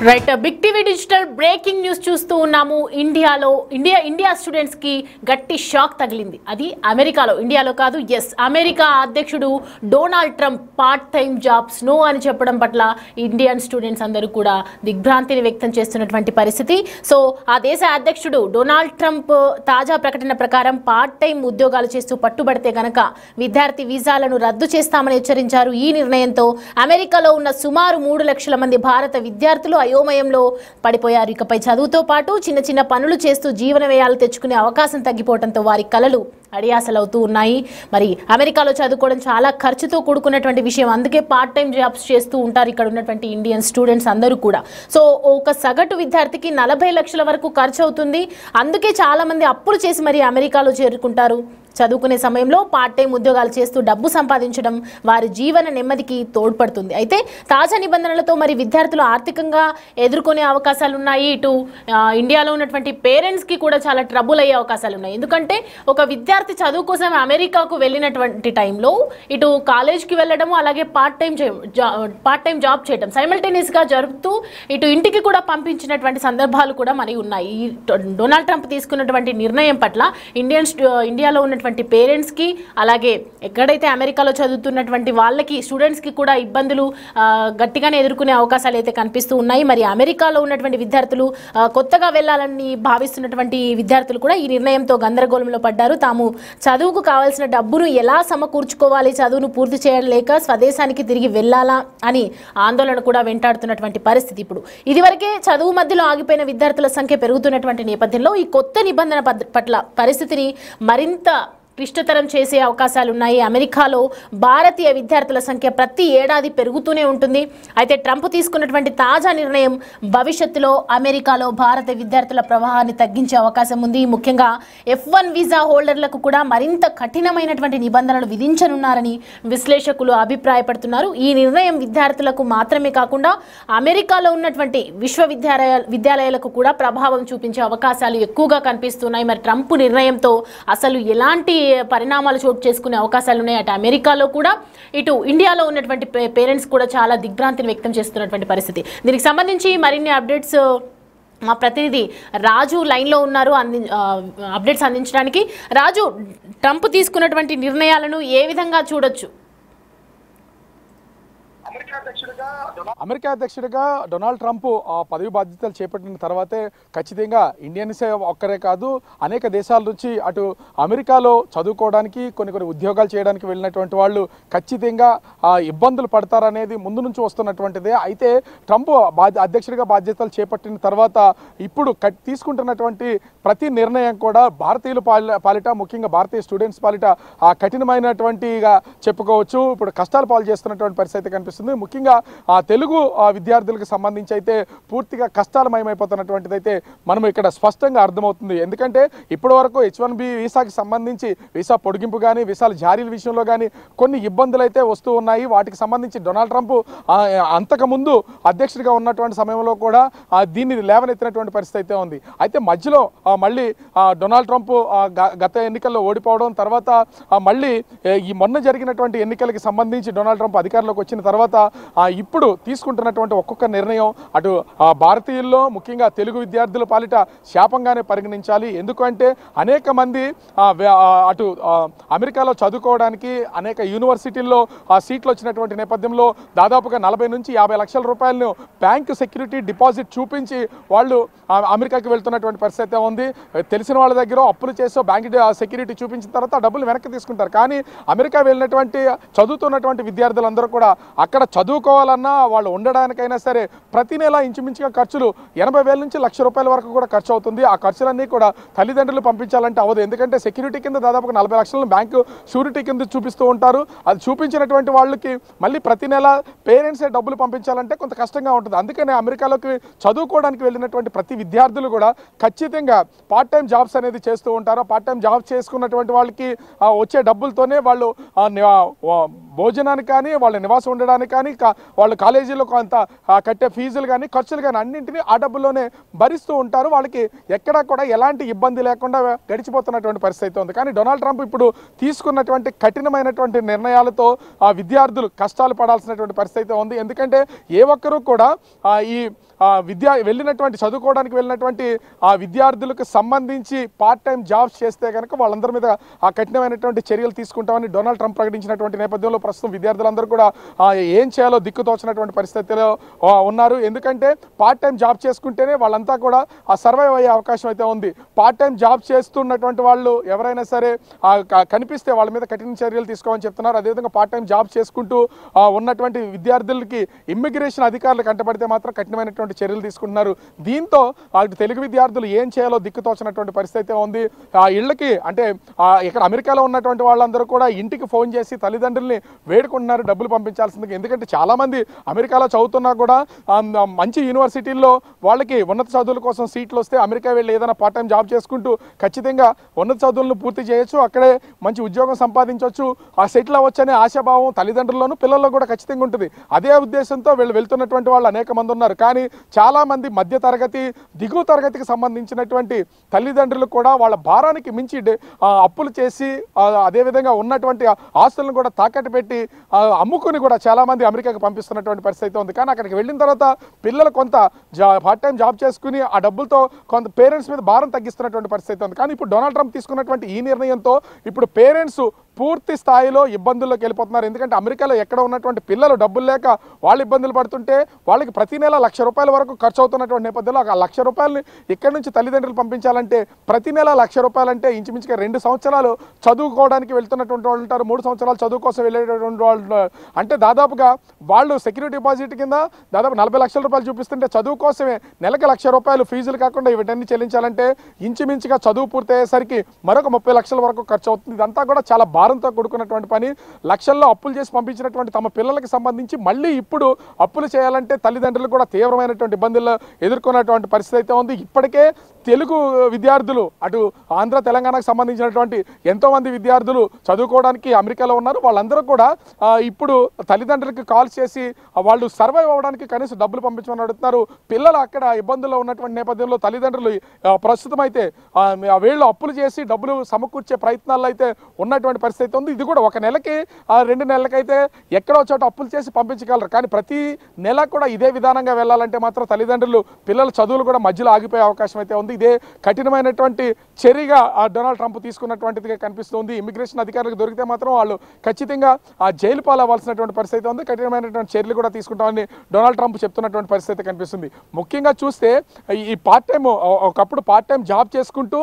Right big TV digital breaking news చూస్తూ ఉన్నాము. India students కి గట్టి షాక్ తగిలింది. అది ఇండియాలో కాదు. అమెరికా అధ్యక్షుడు Donald Trump part time jobs no అని చెప్పడం పట్ల ఇండియన్ స్టూడెంట్స్ అందరూ కూడా దిగ్భ్రాంతిని వ్యక్తం చేస్తున్నటువంటి పరిస్థితి. సో ఆ దేశ అధ్యక్షుడు డొనాల్డ్ ట్రంప్ తాజా ప్రకటన ప్రకారం పార్ట్ టైం ఉద్యోగాలు చేస్తూ పట్టుబడితే గనక విద్యార్థి వీసాలను రద్దు చేస్తామని హెచ్చరించారు. ఈ నిర్ణయంతో అమెరికాలో ఉన్న సుమారు 3 లక్షల మంది భారత విద్యార్థులు అయోమయంలో పడిపోయారు. ఇకపై చదువుతో పాటు చిన్న చిన్న పనులు చేస్తూ జీవన వ్యయాలు తెచ్చుకునే అవకాశం తగ్గిపోవడంతో వారి కలలు అడియాసలవుతూ ఉన్నాయి. మరి అమెరికాలో చదువుకోవడం చాలా ఖర్చుతో కూడుకున్నటువంటి విషయం. అందుకే పార్ట్ టైం జాబ్స్ చేస్తూ ఉంటారు ఇక్కడ ఉన్నటువంటి ఇండియన్ స్టూడెంట్స్ అందరూ కూడా. సో ఒక సగటు విద్యార్థికి 40 లక్షల వరకు ఖర్చు అవుతుంది. అందుకే చాలా మంది అప్పులు చేసి మరి అమెరికాలో చేరుకుంటారు. చదువుకునే సమయంలో పార్ట్ టైం ఉద్యోగాలు చేస్తూ డబ్బు సంపాదించడం వారి జీవన నెమ్మదికి తోడ్పడుతుంది. అయితే తాజా నిబంధనలతో మరి విద్యార్థులు ఆర్థికంగా ఎదుర్కొనే అవకాశాలు ఉన్నాయి. ఇటు ఇండియాలో ఉన్నటువంటి పేరెంట్స్కి కూడా చాలా ట్రబుల్ అయ్యే అవకాశాలు ఉన్నాయి. ఎందుకంటే ఒక విద్యార్థి చదువు కోసం అమెరికాకు వెళ్ళినటువంటి టైంలో ఇటు కాలేజ్కి వెళ్ళడము, అలాగే పార్ట్ టైం జాబ్ చేయడం సైమల్టేనియస్గా జరుపుతూ ఇటు ఇంటికి కూడా పంపించినటువంటి సందర్భాలు కూడా మరి ఉన్నాయి. ఈ డొనాల్డ్ ట్రంప్ తీసుకున్నటువంటి నిర్ణయం పట్ల ఇండియాలో ఉన్న పేరెంట్స్కి, అలాగే ఎక్కడైతే అమెరికాలో చదువుతున్నటువంటి వాళ్ళకి స్టూడెంట్స్కి కూడా ఇబ్బందులు గట్టిగానే ఎదుర్కొనే అవకాశాలు అయితే కనిపిస్తూ ఉన్నాయి. మరి అమెరికాలో ఉన్నటువంటి విద్యార్థులు కొత్తగా వెళ్ళాలని భావిస్తున్నటువంటి విద్యార్థులు కూడా ఈ నిర్ణయంతో గందరగోళంలో పడ్డారు. తాము చదువుకు కావాల్సిన డబ్బును ఎలా సమకూర్చుకోవాలి, చదువును పూర్తి చేయలేక స్వదేశానికి తిరిగి వెళ్ళాలా అని ఆందోళన కూడా వెంటాడుతున్నటువంటి పరిస్థితి. ఇప్పుడు ఇదివరకే చదువు మధ్యలో ఆగిపోయిన విద్యార్థుల సంఖ్య పెరుగుతున్నటువంటి నేపథ్యంలో ఈ కొత్త నిబంధన పట్ల పరిస్థితిని మరింత క్లిష్టతరం చేసే అవకాశాలున్నాయి. అమెరికాలో భారతీయ విద్యార్థుల సంఖ్య ప్రతి ఏడాది పెరుగుతూనే ఉంటుంది. అయితే ట్రంప్ తీసుకున్నటువంటి తాజా నిర్ణయం భవిష్యత్తులో అమెరికాలో భారత విద్యార్థుల ప్రవాహాన్ని తగ్గించే అవకాశం ఉంది. ముఖ్యంగా F1 వీసా హోల్డర్లకు కూడా మరింత కఠినమైనటువంటి నిబంధనలు విధించనున్నారని విశ్లేషకులు అభిప్రాయపడుతున్నారు. ఈ నిర్ణయం విద్యార్థులకు మాత్రమే కాకుండా అమెరికాలో ఉన్నటువంటి విశ్వవిద్యాలయాలకు కూడా ప్రభావం చూపించే అవకాశాలు ఎక్కువగా కనిపిస్తున్నాయి. మరి ట్రంప్ నిర్ణయంతో అసలు ఎలాంటి పరిణామాలు చోటు చేసుకునే అవకాశాలు ఉన్నాయి. అటు అమెరికాలో కూడా ఇటు ఇండియాలో ఉన్నటువంటి పేరెంట్స్ కూడా చాలా దిగ్భ్రాంతిని వ్యక్తం చేస్తున్నటువంటి పరిస్థితి. దీనికి సంబంధించి మరిన్ని అప్డేట్స్ మా ప్రతినిధి రాజు లైన్లో ఉన్నారు అప్డేట్స్ అందించడానికి. రాజు, ట్రంప్ తీసుకున్నటువంటి నిర్ణయాలను ఏ విధంగా చూడొచ్చు? అమెరికా అధ్యక్షుడిగా డొనాల్డ్ ట్రంప్ పదవి బాధ్యతలు చేపట్టిన తర్వాతే ఖచ్చితంగా ఇండియన్స్ ఒక్కరే కాదు, అనేక దేశాల నుంచి అటు అమెరికాలో చదువుకోవడానికి కొన్ని ఉద్యోగాలు చేయడానికి వెళ్ళినటువంటి వాళ్ళు ఖచ్చితంగా ఇబ్బందులు పడతారనేది ముందు నుంచి వస్తున్నటువంటిదే. అయితే ట్రంప్ అధ్యక్షుడిగా బాధ్యతలు చేపట్టిన తర్వాత ఇప్పుడు తీసుకుంటున్నటువంటి ప్రతి నిర్ణయం కూడా భారతీయుల పాలిట, ముఖ్యంగా భారతీయ స్టూడెంట్స్ పాలిట కఠినమైనటువంటిగా చెప్పుకోవచ్చు. ఇప్పుడు కష్టాలు పాలు చేస్తున్నటువంటి పరిస్థితి కనిపిస్తుంది. ముఖ్యంగా తెలుగు విద్యార్థులకు సంబంధించి అయితే పూర్తిగా కష్టాలమయమైపోతున్నటువంటిది అయితే మనం ఇక్కడ స్పష్టంగా అర్థమవుతుంది. ఎందుకంటే ఇప్పటి వరకు H1B వీసాకి సంబంధించి వీసా పొడిగింపు కానీ వీసాల జారీల విషయంలో కానీ కొన్ని ఇబ్బందులు అయితే వస్తూ ఉన్నాయి. వాటికి సంబంధించి డొనాల్డ్ ట్రంప్ అంతకుముందు అధ్యక్షుడిగా ఉన్నటువంటి సమయంలో కూడా దీన్ని లేవనెత్తినటువంటి పరిస్థితి అయితే ఉంది. అయితే మధ్యలో మళ్ళీ డొనాల్డ్ ట్రంప్ గత ఎన్నికల్లో ఓడిపోవడం, తర్వాత మళ్ళీ ఈ మొన్న జరిగినటువంటి ఎన్నికలకి సంబంధించి డొనాల్డ్ ట్రంప్ అధికారంలోకి వచ్చిన తర్వాత ఇప్పుడు తీసుకుంటున్నటువంటి ఒక్కొక్క నిర్ణయం అటు భారతీయుల్లో, ముఖ్యంగా తెలుగు విద్యార్థుల పాలిట శాపంగానే పరిగణించాలి. ఎందుకంటే అనేక మంది అటు అమెరికాలో చదువుకోవడానికి అనేక యూనివర్సిటీల్లో సీట్లు వచ్చినటువంటి నేపథ్యంలో దాదాపుగా 40 నుంచి 50 లక్షల రూపాయలను బ్యాంకు సెక్యూరిటీ డిపాజిట్ చూపించి వాళ్ళు అమెరికాకి వెళ్తున్నటువంటి పరిస్థితి ఉంది. తెలిసిన వాళ్ళ దగ్గర అప్పులు చేసో బ్యాంక్ సెక్యూరిటీ చూపించిన తర్వాత డబ్బులు వెనక్కి తీసుకుంటారు. కానీ అమెరికా వెళ్ళినటువంటి చదువుతున్నటువంటి విద్యార్థులందరూ కూడా అక్కడ చదువుకోవాలన్నా, వాళ్ళు ఉండడానికైనా సరే ప్రతి నెల ఇంచుమించుగా ఖర్చులు 80,000 నుంచి ₹1,00,000 వరకు కూడా ఖర్చు అవుతుంది. ఆ ఖర్చులన్నీ కూడా తల్లిదండ్రులు పంపించాలంటే అవ్వదు. ఎందుకంటే సెక్యూరిటీ కింద దాదాపుగా 40 లక్షలను బ్యాంకు షూరిటీ కింద చూపిస్తూ ఉంటారు. అది చూపించినటువంటి వాళ్ళకి మళ్ళీ ప్రతి నెల పేరెంట్సే డబ్బులు పంపించాలంటే కొంత కష్టంగా ఉంటుంది. అందుకనే అమెరికాలోకి చదువుకోవడానికి వెళ్ళినటువంటి ప్రతి విద్యార్థులు కూడా ఖచ్చితంగా పార్ట్ టైం జాబ్స్ అనేది చేస్తూ ఉంటారు. పార్ట్ టైం జాబ్స్ చేసుకున్నటువంటి వాళ్ళకి వచ్చే డబ్బులతోనే వాళ్ళు భోజనానికి కానీ, వాళ్ళ నివాసం ఉండడానికి కానీ వాళ్ళు కాలేజీలో కొంత కట్టే ఫీజులు కానీ ఖర్చులు కానీ అన్నింటినీ ఆ డబ్బుల్లోనే భరిస్తూ ఉంటారు. వాళ్ళకి ఎక్కడా కూడా ఎలాంటి ఇబ్బంది లేకుండా గడిచిపోతున్నటువంటి పరిస్థితి ఉంది. కానీ డొనాల్డ్ ట్రంప్ ఇప్పుడు తీసుకున్నటువంటి కఠినమైనటువంటి నిర్ణయాలతో విద్యార్థులు కష్టాలు పడాల్సినటువంటి పరిస్థితి ఉంది. ఎందుకంటే ఏ ఒక్కరూ కూడా ఈ చదువుకోవడానికి వెళ్ళినటువంటి విద్యార్థులకు సంబంధించి పార్ట్ టైం జాబ్స్ చేస్తే కనుక వాళ్ళందరి మీద కఠినమైనటువంటి చర్యలు తీసుకుంటామని డొనాల్డ్ ట్రంప్ ప్రకటించినటువంటి నేపథ్యంలో ప్రస్తుతం విద్యార్థులందరూ కూడా ఏం చేయాలో దిక్కుతోచినటువంటి పరిస్థితిలో ఉన్నారు. ఎందుకంటే పార్ట్ టైం జాబ్ చేసుకుంటేనే వాళ్ళంతా కూడా సర్వైవ్ అయ్యే అవకాశం అయితే ఉంది. పార్ట్ టైం జాబ్ చేస్తున్నటువంటి వాళ్ళు ఎవరైనా సరే కనిపిస్తే వాళ్ళ మీద కఠిన చర్యలు తీసుకోమని చెప్తున్నారు. అదేవిధంగా పార్ట్ టైం జాబ్ చేసుకుంటూ ఉన్నటువంటి విద్యార్థులకి ఇమ్మిగ్రేషన్ అధికారులు కంటపడితే మాత్రం కఠినమైనటువంటి చర్యలు తీసుకుంటున్నారు. దీంతో తెలుగు విద్యార్థులు ఏం చేయాలో దిక్కుతోచినటువంటి పరిస్థితి ఉంది. ఇళ్ళకి అంటే ఇక్కడ అమెరికాలో ఉన్నటువంటి వాళ్ళందరూ కూడా ఇంటికి ఫోన్ చేసి తల్లిదండ్రుల్ని వేడుకుంటున్నారు డబ్బులు పంపించాల్సింది. ఎందుకంటే చాలా మంది అమెరికాలో చదువుతున్నా కూడా మంచి యూనివర్సిటీల్లో వాళ్ళకి ఉన్నత చదువుల కోసం సీట్లు వస్తే అమెరికా వెళ్ళి ఏదైనా పార్ట్ టైం జాబ్ చేసుకుంటూ ఖచ్చితంగా ఉన్నత చదువులను పూర్తి చేయొచ్చు, అక్కడే మంచి ఉద్యోగం సంపాదించవచ్చు, సెటిల్ అవ్వచ్చు అనే ఆశాభావం తల్లిదండ్రుల్లోనూ పిల్లల్లో కూడా ఖచ్చితంగా ఉంటుంది. అదే ఉద్దేశంతో వీళ్ళు వెళ్తున్నటువంటి వాళ్ళు అనేక మంది ఉన్నారు. కానీ చాలామంది మధ్య తరగతి దిగువ తరగతికి సంబంధించినటువంటి తల్లిదండ్రులు కూడా వాళ్ళ భారానికి మించి అప్పులు చేసి అదేవిధంగా ఉన్నటువంటి ఆస్తులను కూడా తాకట్టు పెట్టి అమ్ముకుని కూడా చాలామంది అమెరికాకి పంపిస్తున్నటువంటి పరిస్థితి ఉంది. కానీ అక్కడికి వెళ్ళిన తర్వాత పిల్లలు కొంత పార్ట్ టైం జాబ్ చేసుకుని ఆ డబ్బులతో కొంత పేరెంట్స్ మీద భారం తగ్గిస్తున్నటువంటి పరిస్థితి ఉంది. కానీ ఇప్పుడు డొనాల్డ్ ట్రంప్ తీసుకున్నటువంటి ఈ నిర్ణయంతో ఇప్పుడు పేరెంట్స్ పూర్తి స్థాయిలో ఇబ్బందుల్లోకి వెళ్ళిపోతున్నారు. ఎందుకంటే అమెరికాలో ఎక్కడ ఉన్నటువంటి పిల్లలు డబ్బులు లేక వాళ్ళు ఇబ్బందులు పడుతుంటే వాళ్ళకి ప్రతి నెల ₹1,00,000 వరకు ఖర్చు అవుతున్నటువంటి నేపథ్యంలో ఆ ₹1,00,000 ఇక్కడి నుంచి తల్లిదండ్రులు పంపించాలంటే ప్రతి నెల ₹1,00,000 అంటే ఇంచుమించుగా 2 సంవత్సరాలు చదువుకోవడానికి వెళ్తున్నటువంటి వాళ్ళు ఉంటారు, 3 సంవత్సరాలు చదువు కోసం వెళ్ళేటటువంటి వాళ్ళు అంటే దాదాపుగా వాళ్ళు సెక్యూరిటీ డిపాజిట్ కింద దాదాపు ₹40 లక్షలు చూపిస్తుంటే చదువు కోసమే నెలకు ₹1,00,000 ఫీజులు కాకుండా వీటన్ని చెల్లించాలంటే ఇంచుమించుగా చదువు పూర్తయ్యేసరికి మరొక ₹30 లక్షల వరకు ఖర్చు అవుతుంది. ఇదంతా కూడా చాలా భారంతో కూడుకున్నటువంటి పని. లక్షల్లో అప్పులు చేసి పంపించినటువంటి తమ పిల్లలకు సంబంధించి మళ్ళీ ఇప్పుడు అప్పులు చేయాలంటే తల్లిదండ్రులు కూడా తీవ్రమైనటువంటి ఇబ్బందులు ఎదుర్కొన్నటువంటి పరిస్థితి అయితే ఉంది. ఇప్పటికే తెలుగు విద్యార్థులు అటు ఆంధ్ర తెలంగాణకు సంబంధించినటువంటి ఎంతోమంది విద్యార్థులు చదువుకోవడానికి అమెరికాలో ఉన్నారు. వాళ్ళందరూ కూడా ఇప్పుడు తల్లిదండ్రులకు కాల్ చేసి వాళ్ళు సర్వైవ్ అవ్వడానికి కనీసం డబ్బులు పంపించమని అడుగుతున్నారు. పిల్లలు అక్కడ ఇబ్బందుల్లో ఉన్నటువంటి నేపథ్యంలో తల్లిదండ్రులు ప్రస్తుతం అయితే వీళ్ళు అప్పులు చేసి డబ్బులు సమకూర్చే ప్రయత్నాల్లో అయితే ఉన్నటువంటి పరిస్థితి ఉంది. ఇది కూడా ఒక నెలకి 2 నెలలకైతే ఎక్కడో చోట అప్పులు చేసి పంపించగలరు. కానీ ప్రతి నెల కూడా ఇదే విధానంగా వెళ్ళాలంటే మాత్రం తల్లిదండ్రులు పిల్లల చదువులు కూడా మధ్యలో ఆగిపోయే అవకాశం అయితే ఉంది. ఇదే కఠినమైనటువంటి చర్యగా డొనాల్డ్ ట్రంప్ తీసుకున్నటువంటిదిగా కనిపిస్తుంది. ఇమిగ్రేషన్ అధికారులకు దొరికితే మాత్రం వాళ్ళు ఖచ్చితంగా జైలు పాలవ్వాల్సినటువంటి పరిస్థితి ఉంది. కఠినమైనటువంటి చర్యలు కూడా తీసుకుంటామని డొనాల్డ్ ట్రంప్ చెప్తున్నటువంటి పరిస్థితి కనిపిస్తుంది. ముఖ్యంగా చూస్తే ఈ పార్ట్ టైం ఒకప్పుడు పార్ట్ టైం జాబ్ చేసుకుంటూ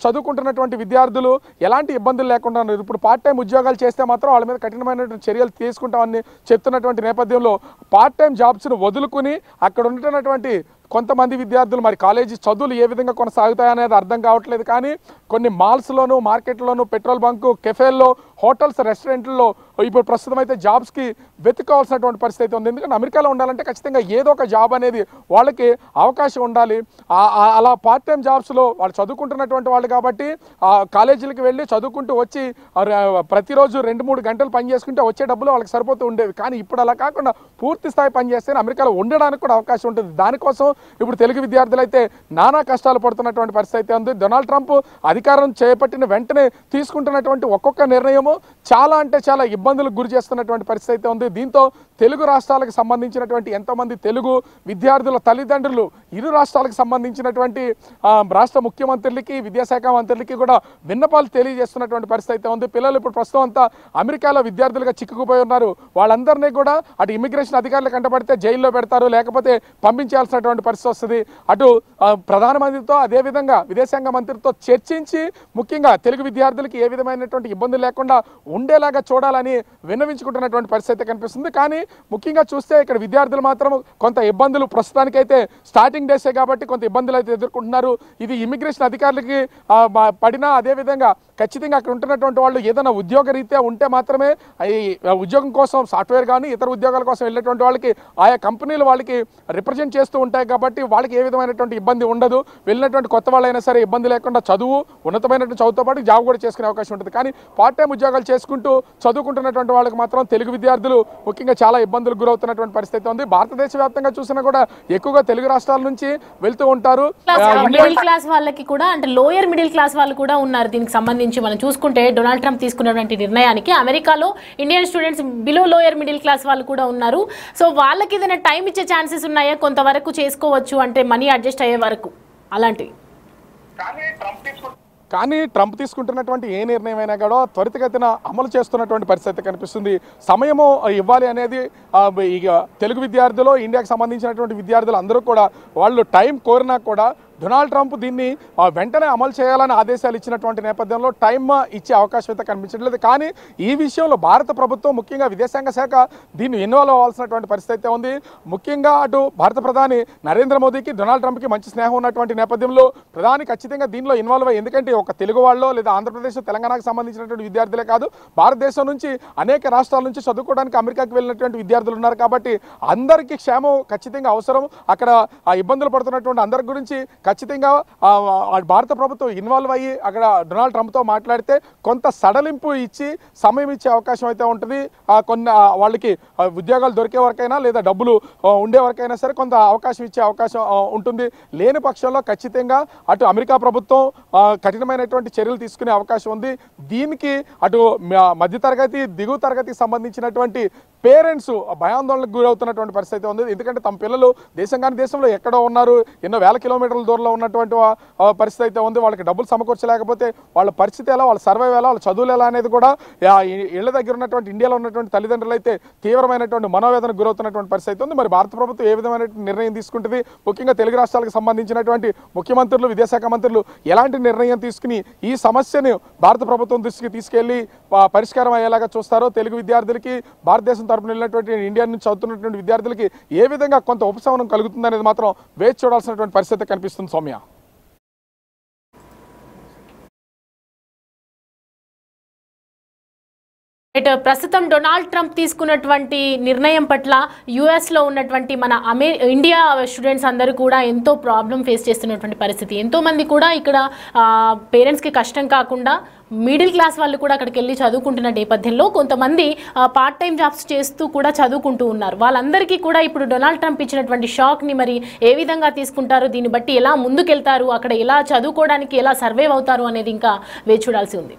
చదువుకుంటున్నటువంటి విద్యార్థులు ఎలాంటి ఇబ్బందులు లేకుండా ఉన్నారు. ఇప్పుడు పార్ట్ టైం ఉద్యోగాలు చేస్తే మాత్రం వాళ్ళ మీద కఠినమైనటువంటి చర్యలు తీసుకుంటామని చెప్తున్నటువంటి నేపథ్యంలో పార్ట్ టైం జాబ్స్ను వదులుకుని అక్కడ ఉంటున్నటువంటి కొంతమంది విద్యార్థులు మరి కాలేజీ చదువులు ఏ విధంగా కొనసాగుతాయనేది అర్థం కావట్లేదు. కానీ కొన్ని మాల్స్లోను, మార్కెట్లోను, పెట్రోల్ బంకు, కెఫేల్లో, హోటల్స్, రెస్టారెంట్లలో ఇప్పుడు ప్రస్తుతం అయితే జాబ్స్కి వెతుకోవాల్సినటువంటి పరిస్థితి ఉంది. ఎందుకంటే అమెరికాలో ఉండాలంటే ఖచ్చితంగా ఏదో ఒక జాబ్ అనేది వాళ్ళకి అవకాశం ఉండాలి. అలా పార్ట్ టైం జాబ్స్లో వాళ్ళు చదువుకుంటున్నటువంటి వాళ్ళు కాబట్టి కాలేజీలకు వెళ్ళి చదువుకుంటూ వచ్చి ప్రతిరోజు 2-3 గంటలు పని చేసుకుంటే వచ్చే డబ్బులు వాళ్ళకి సరిపోతూ ఉండేవి. కానీ ఇప్పుడు అలా కాకుండా పూర్తి స్థాయి పని చేస్తే అమెరికాలో ఉండడానికి కూడా అవకాశం ఉంటుంది. దానికోసం ఇప్పుడు తెలుగు విద్యార్థులు అయితే నానా కష్టాలు పడుతున్నటువంటి పరిస్థితి ఉంది. డొనాల్డ్ ట్రంప్ అధికారం చేపట్టిన వెంటనే తీసుకుంటున్నటువంటి ఒక్కొక్క నిర్ణయము చాలా అంటే చాలా ఇబ్బందులకు గురి చేస్తున్నటువంటి పరిస్థితి ఉంది. దీంతో తెలుగు రాష్ట్రాలకు సంబంధించినటువంటి ఎంతోమంది తెలుగు విద్యార్థుల తల్లిదండ్రులు ఇరు రాష్ట్రాలకు సంబంధించినటువంటి రాష్ట్ర ముఖ్యమంత్రులకి, విద్యాశాఖ మంత్రులకి కూడా విన్నపాలు తెలియజేస్తున్నటువంటి పరిస్థితి ఉంది. పిల్లలు ఇప్పుడు ప్రస్తుతం అంతా అమెరికాలో విద్యార్థులుగా చిక్కుకుపోయి ఉన్నారు. వాళ్ళందరినీ కూడా అటు ఇమిగ్రేషన్ అధికారులు కంటపడితే జైల్లో పెడతారు, లేకపోతే పంపించాల్సినటువంటి పరిస్థితి వస్తుంది. అటు ప్రధానమంత్రితో అదేవిధంగా విదేశాంగ మంత్రితో చర్చించి ముఖ్యంగా తెలుగు విద్యార్థులకి ఏ విధమైనటువంటి ఇబ్బందులు లేకుండా ఉండేలాగా చూడాలని విన్నవించుకుంటున్నటువంటి పరిస్థితి కనిపిస్తుంది. కానీ ముఖ్యంగా చూస్తే ఇక్కడ విద్యార్థులు మాత్రం కొంత ఇబ్బందులు ప్రస్తుతానికైతే స్టార్టింగ్ డేసే కాబట్టి కొంత ఇబ్బందులు అయితే ఎదుర్కొంటున్నారు. ఇది ఇమిగ్రేషన్ అధికారులకి పడినా అదేవిధంగా ఖచ్చితంగా అక్కడ ఉంటున్నటువంటి వాళ్ళు ఏదైనా ఉద్యోగ రీత్యా ఉంటే మాత్రమే ఈ ఉద్యోగం కోసం సాఫ్ట్వేర్ కానీ ఇతర ఉద్యోగాల కోసం వెళ్ళేటువంటి వాళ్ళకి ఆయా కంపెనీలు వాళ్ళకి రిప్రజెంట్ చేస్తూ ఉంటాయి కాబట్టి వాళ్ళకి ఏ విధమైనటువంటి ఇబ్బంది ఉండదు. వెళ్ళినటువంటి కొత్త వాళ్ళైనా సరే ఇబ్బంది లేకుండా చదువు ఉన్నతమైనటువంటి చదువుతో పాటు జాబ్ కూడా చేసుకునే అవకాశం ఉంటుంది. కానీ పార్ట్ టైం ఉద్యోగాలు చేసుకుంటూ చదువుకుంటున్న చదువుకుంటున్నటువంటి వాళ్ళకి మాత్రం తెలుగు విద్యార్థులు ముఖ్యంగా చాలా ఇబ్బందులకు గురవుతున్నటువంటి పరిస్థితి ఉంది. భారతదేశ వ్యాప్తంగా చూసినా కూడా ఎక్కువగా తెలుగు రాష్ట్రాల నుంచి వెళ్తూ ఉంటారు. మిడిల్ క్లాస్ వాళ్ళకి కూడా అంటే లోయర్ మిడిల్ క్లాస్ వాళ్ళు కూడా ఉన్నారు. దీనికి సంబంధించి మనం చూసుకుంటే డొనాల్డ్ ట్రంప్ తీసుకున్నటువంటి నిర్ణయానికి అమెరికాలో Indian students below lower middle class వాళ్ళు కూడా ఉన్నారు. సో వాళ్ళకి ఏదైనా టైం ఇచ్చే ఛాన్సెస్ ఉన్నాయా? కొంతవరకు చేసుకోవచ్చు అంటే మనీ అడ్జస్ట్ అయ్యే వరకు అలాంటివి. కానీ ట్రంప్ తీసుకుంటున్నటువంటి ఏ నిర్ణయం అయినా కూడా త్వరితగతిన అమలు చేస్తున్నటువంటి పరిస్థితి కనిపిస్తుంది. సమయము ఇవ్వాలి అనేది ఇక తెలుగు విద్యార్థులు, ఇండియాకి సంబంధించినటువంటి విద్యార్థులు అందరూ కూడా వాళ్ళు టైం కోరినా కూడా డొనాల్డ్ ట్రంప్ దీన్ని వెంటనే అమలు చేయాలని ఆదేశాలు ఇచ్చినటువంటి నేపథ్యంలో టైం ఇచ్చే అవకాశం అయితే కనిపించట్లేదు. కానీ ఈ విషయంలో భారత ప్రభుత్వం ముఖ్యంగా విదేశాంగ శాఖ దీన్ని ఇన్వాల్వ్ అవ్వాల్సినటువంటి పరిస్థితి ఉంది. ముఖ్యంగా అటు భారత ప్రధాని నరేంద్ర మోదీకి డొనాల్డ్ ట్రంప్కి మంచి స్నేహం ఉన్నటువంటి నేపథ్యంలో ప్రధాని ఖచ్చితంగా దీనిలో ఇన్వాల్వ్ అయ్యి, ఎందుకంటే ఒక తెలుగు వాళ్ళు లేదా ఆంధ్రప్రదేశ్ తెలంగాణకు సంబంధించినటువంటి విద్యార్థులే కాదు, భారతదేశం నుంచి అనేక రాష్ట్రాల నుంచి చదువుకోవడానికి అమెరికాకి వెళ్ళినటువంటి విద్యార్థులు ఉన్నారు. కాబట్టి అందరికీ క్షేమం ఖచ్చితంగా అవసరం. అక్కడ ఆ ఇబ్బందులు పడుతున్నటువంటి అందరి గురించి ఖచ్చితంగా భారత ప్రభుత్వం ఇన్వాల్వ్ అయ్యి అక్కడ డొనాల్డ్ ట్రంప్తో మాట్లాడితే కొంత సడలింపు ఇచ్చి సమయం ఇచ్చే అవకాశం అయితే ఉంటుంది. కొన్ని వాళ్ళకి ఉద్యోగాలు దొరికే వరకైనా లేదా డబ్బులు ఉండే వరకైనా సరే కొంత అవకాశం ఇచ్చే అవకాశం ఉంటుంది. లేని పక్షంలో ఖచ్చితంగా అటు అమెరికా ప్రభుత్వం కఠినమైనటువంటి చర్యలు తీసుకునే అవకాశం ఉంది. దీనికి అటు మధ్యతరగతి దిగువ తరగతికి సంబంధించినటువంటి పేరెంట్స్ భయాందోళనకు గురవుతున్నటువంటి పరిస్థితి ఉంది. ఎందుకంటే తమ పిల్లలు దేశం కాని దేశంలో ఎక్కడో ఉన్నారు, ఎన్నో వేల కిలోమీటర్ల దూరంలో ఉన్నటువంటి పరిస్థితి అయితే ఉంది. వాళ్ళకి డబ్బులు సమకూర్చలేకపోతే వాళ్ళ పరిస్థితి ఎలా, వాళ్ళ సర్వైవ్ ఎలా, వాళ్ళ చదువులు ఎలా అనేది కూడా ఇళ్ల దగ్గర ఉన్నటువంటి ఇండియాలో ఉన్నటువంటి తల్లిదండ్రులు అయితే తీవ్రమైనటువంటి మనోవేదనకు గురవుతున్నటువంటి పరిస్థితి ఉంది. మరి భారత ప్రభుత్వం ఏ విధమైన నిర్ణయం తీసుకుంటుంది, ముఖ్యంగా తెలుగు రాష్ట్రాలకు సంబంధించినటువంటి ముఖ్యమంత్రులు, విదేశాంగ మంత్రులు ఎలాంటి నిర్ణయం తీసుకుని ఈ సమస్యను భారత ప్రభుత్వం దృష్టికి తీసుకెళ్లి పరిష్కారం అయ్యేలాగా చూస్తారో, తెలుగు విద్యార్థులకి భారతదేశం తరపున వెళ్ళినటువంటి ఇండియా నుంచి చదువుతున్నటువంటి విద్యార్థులకి ఏ విధంగా కొంత ఉపశమనం కలుగుతుంది అనేది మాత్రం వేచి చూడాల్సినటువంటి పరిస్థితి కనిపిస్తుంది. సౌమ్య, ప్రస్తుతం డొనాల్డ్ ట్రంప్ తీసుకున్నటువంటి నిర్ణయం పట్ల యుఎస్లో ఉన్నటువంటి మన ఇండియా స్టూడెంట్స్ అందరూ కూడా ఎంతో ప్రాబ్లం ఫేస్ చేస్తున్నటువంటి పరిస్థితి. ఎంతోమంది కూడా ఇక్కడ పేరెంట్స్కి కష్టం కాకుండా మిడిల్ క్లాస్ వాళ్ళు కూడా అక్కడికి వెళ్ళి చదువుకుంటున్న నేపథ్యంలో కొంతమంది పార్ట్ టైం జాబ్స్ చేస్తూ కూడా చదువుకుంటూ ఉన్నారు. వాళ్ళందరికీ కూడా ఇప్పుడు డొనాల్డ్ ట్రంప్ ఇచ్చినటువంటి షాక్ని మరి ఏ విధంగా తీసుకుంటారు, దీన్ని బట్టి ఎలా ముందుకెళ్తారు, అక్కడ ఎలా చదువుకోవడానికి ఎలా సర్వైవ్ అవుతారు అనేది ఇంకా వేచి చూడాల్సి ఉంది.